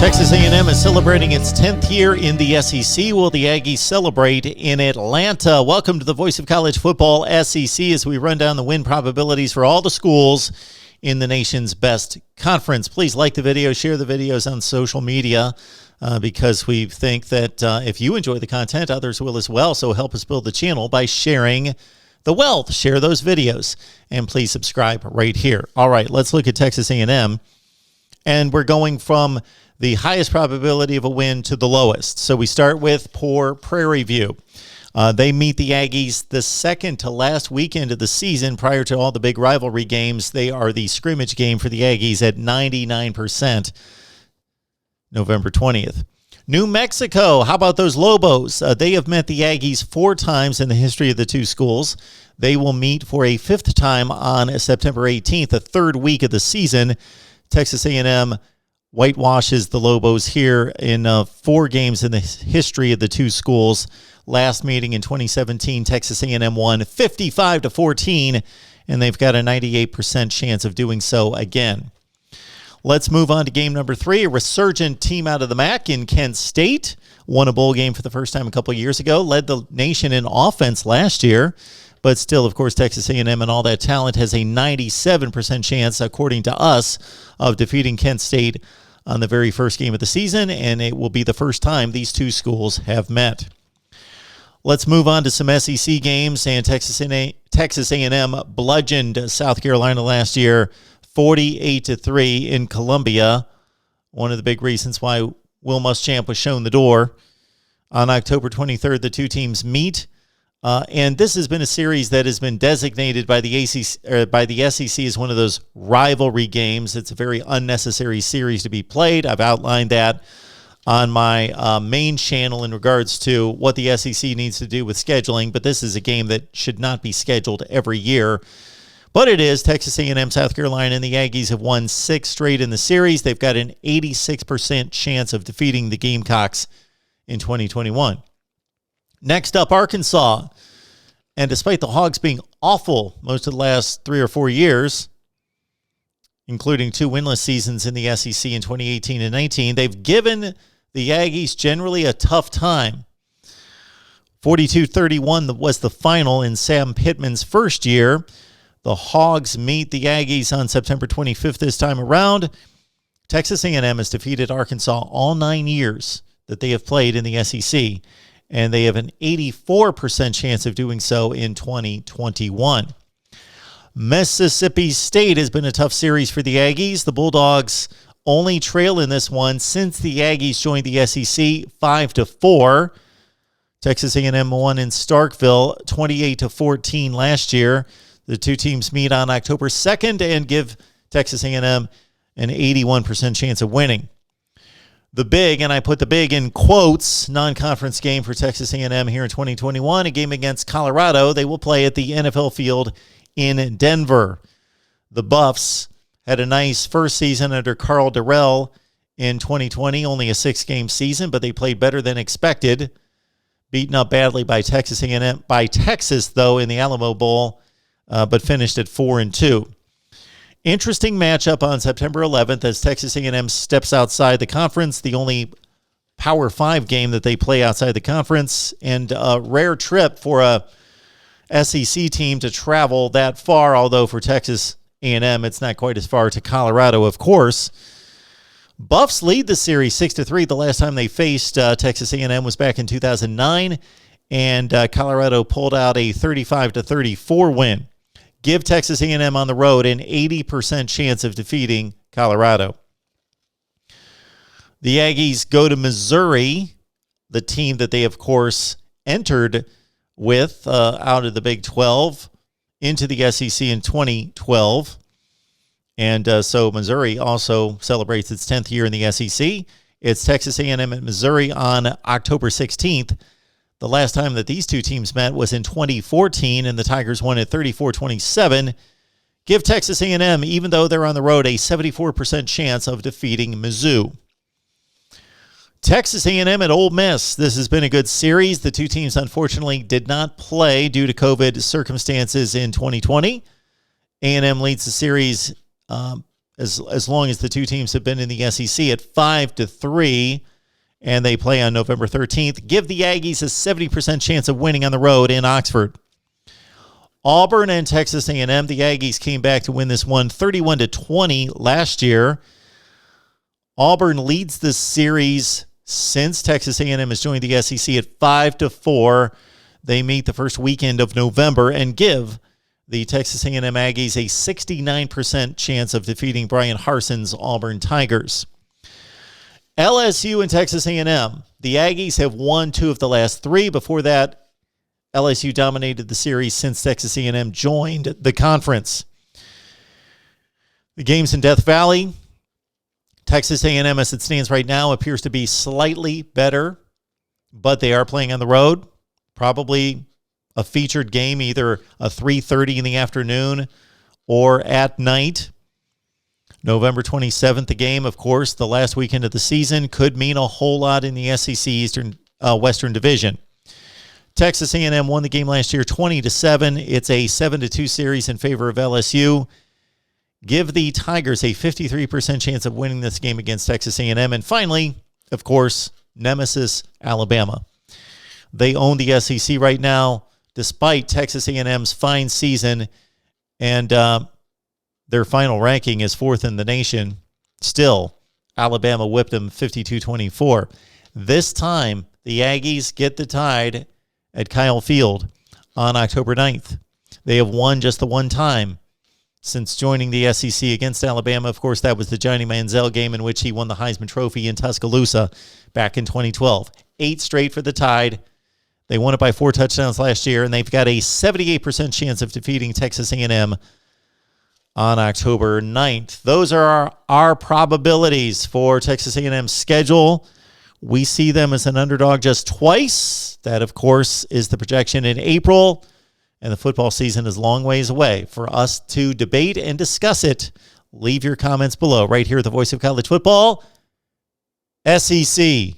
Texas A&M is celebrating its 10th year in the SEC. Will the Aggies celebrate in Atlanta? Welcome to the Voice of College Football, SEC, as we run down the win probabilities for all the schools in the nation's best conference. Please like the video, share the videos on social media, because we think that if you enjoy the content, others will as well. So help us build the channel by sharing the wealth. Share those videos, and please subscribe right here. All right, let's look at Texas A&M, and we're going from the highest probability of a win to the lowest. So we start with poor Prairie View. They meet the Aggies the second to last weekend of the season prior to all the big rivalry games. They are the scrimmage game for the Aggies at 99%, November 20th. New Mexico, how about those Lobos? They have met the Aggies 4 times in the history of the two schools. They will meet for a 5th time on September 18th, the 3rd week of the season. Texas A&M whitewashes the Lobos here in 4 games in the history of the two schools. Last meeting in 2017, Texas A&M won 55-14, and they've got a 98% chance of doing so again. Let's move on to game number 3. A resurgent team out of the MAC in Kent State. Won a bowl game for the first time a couple years ago. Led the nation in offense last year. But still, of course, Texas A&M and all that talent has a 97% chance, according to us, of defeating Kent State on the very first game of the season, and it will be the first time these two schools have met. Let's move on to some SEC games, and Texas A&M bludgeoned South Carolina last year 48-3 in Columbia. One of the big reasons why Will Muschamp was shown the door. On October 23rd, the two teams meet. And this has been a series that has been designated by the SEC as one of those rivalry games. It's a very unnecessary series to be played. I've outlined that on my main channel in regards to what the SEC needs to do with scheduling. But this is a game that should not be scheduled every year. But it is. Texas A&M, South Carolina, and the Aggies have won 6 straight in the series. They've got an 86% chance of defeating the Gamecocks in 2021. Next up, Arkansas. And despite the Hogs being awful most of the last 3 or 4 years, including 2 winless seasons in the SEC in 2018 and 19, they've given the Aggies generally a tough time. 42-31 was the final in Sam Pittman's first year. The Hogs meet the Aggies on September 25th this time around. Texas A&M has defeated Arkansas all 9 years that they have played in the SEC. And they have an 84% chance of doing so in 2021. Mississippi State has been a tough series for the Aggies. The Bulldogs only trail in this one since the Aggies joined the SEC, 5-4. Texas A&M won in Starkville, 28-14 last year. The two teams meet on October 2nd and give Texas A&M an 81% chance of winning. The big, and I put the big in quotes, non-conference game for Texas A&M here in 2021, a game against Colorado. They will play at the NFL field in Denver. The Buffs had a nice first season under Carl Durrell in 2020, only a 6-game season, but they played better than expected. Beaten up badly by Texas A&M, by Texas, though, in the Alamo Bowl, but finished at 4-2. Interesting matchup on September 11th as Texas A&M steps outside the conference, the only Power 5 game that they play outside the conference, and a rare trip for a SEC team to travel that far, although for Texas A&M it's not quite as far to Colorado, of course. Buffs lead the series 6-3. The last time they faced Texas A&M was back in 2009, and Colorado pulled out a 35-34 win. Give Texas A&M on the road an 80% chance of defeating Colorado. The Aggies go to Missouri, the team that they, of course, entered with out of the Big 12 into the SEC in 2012. And so Missouri also celebrates its 10th year in the SEC. It's Texas A&M at Missouri on October 16th. The last time that these two teams met was in 2014, and the Tigers won at 34-27. Give Texas A&M, even though they're on the road, a 74% chance of defeating Mizzou. Texas A&M at Ole Miss. This has been a good series. The two teams, unfortunately, did not play due to COVID circumstances in 2020. A&M leads the series as long as the two teams have been in the SEC at 5-3, and they play on November 13th. Give the Aggies a 70% chance of winning on the road in Oxford. Auburn and Texas A&M. The Aggies came back to win this one 31-20 last year. Auburn leads this series since Texas A&M has joined the SEC at 5-4. They meet the first weekend of November and give the Texas A&M Aggies a 69% chance of defeating Brian Harson's Auburn Tigers. LSU and Texas A&M. The Aggies have won 2 of the last 3. Before that, LSU dominated the series since Texas A&M joined the conference. The game's in Death Valley. Texas A&M, as it stands right now, appears to be slightly better, but they are playing on the road. Probably a featured game, either a 3:30 in the afternoon or at night. November 27th, the game, of course, the last weekend of the season, could mean a whole lot in the SEC Western Division. Texas A&M won the game last year 20-7. It's a 7-2 series in favor of LSU. Give the Tigers a 53% chance of winning this game against Texas A&M. And finally, of course, nemesis Alabama. They own the SEC right now, despite Texas A&M's fine season, and their final ranking is 4th in the nation. Still, Alabama whipped them 52-24. This time, the Aggies get the Tide at Kyle Field on October 9th. They have won just the one time since joining the SEC against Alabama. Of course, that was the Johnny Manziel game in which he won the Heisman Trophy in Tuscaloosa back in 2012. 8 straight for the Tide. They won it by 4 touchdowns last year, and they've got a 78% chance of defeating Texas A&M on October 9th. Those are our probabilities for Texas A&M's schedule. We see them as an underdog just twice. That, of course, is the projection in April, and the football season is a long ways away. For us to debate and discuss it, leave your comments below right here at the Voice of College Football, SEC.